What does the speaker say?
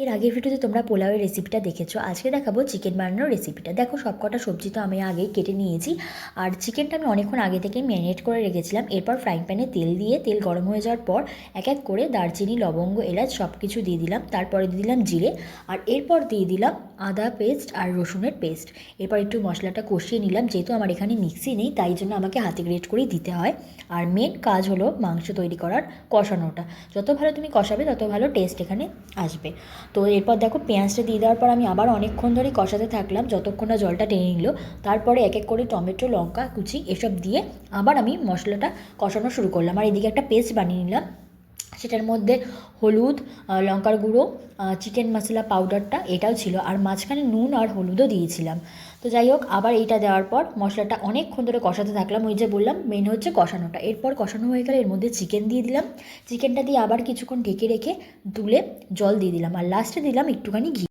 এর আগের ভিডিওতে তোমরা পোলাওয়ের রেসিপিটা দেখেছো। আজকে দেখাবো চিকেন বানানোর রেসিপিটা। দেখো সবকটা সবজি তো আমি আগেই কেটে নিয়েছি, আর চিকেনটা আমি অনেকক্ষণ আগে থেকেই ম্যারিনেট করে রেখেছিলাম। এরপর ফ্রাইং প্যানে তেল দিয়ে তেল গরম হয়ে যাওয়ার পর এক এক করে দারচিনি, লবঙ্গ, এলাচ সব কিছু দিয়ে দিলাম। তারপরে দিয়ে দিলাম জিরে, আর এরপর দিয়ে দিলাম আদা পেস্ট আর রসুনের পেস্ট। এরপর একটু মশলাটা কষিয়ে নিলাম। যেহেতু আমার এখানে মিক্সি নেই, তাই জন্য আমাকে হাতে গ্রেট করেই দিতে হয়। আর মেন কাজ হলো মাংস তৈরি করার কষানোটা। যত ভালো তুমি কষাবে তত ভালো টেস্ট এখানে আসবে। তো এরপর দেখো পেঁয়াজটা দিয়ে দেওয়ার পর আমি আবার অনেকক্ষণ ধরে কষাতে থাকলাম, যতক্ষণ না জলটা টেনে নিল। তারপরে এক এক করে টমেটো, লঙ্কা কুচি এসব দিয়ে আবার আমি মশলাটা কষানো শুরু করলাম। আর এদিকে একটা পেস্ট বানিয়ে নিলাম, সেটার মধ্যে হলুদ, লঙ্কার গুঁড়ো, চিকেন মশলা পাউডারটা এটাও ছিল, আর মাঝখানে নুন আর হলুদও দিয়েছিলাম। তো যাই হোক, আবার এইটা দেওয়ার পর মশলাটা অনেকক্ষণ ধরে কষাতে থাকলাম। ওই যে বললাম মেন হচ্ছে কষানোটা। এরপর কষানো হয়ে গেলে এর মধ্যে চিকেন দিয়ে দিলাম। চিকেনটা দিয়ে আবার কিছুক্ষণ ঢেকে রেখে তুলে জল দিয়ে দিলাম, আর লাস্টে দিলাম একটুখানি ঘি।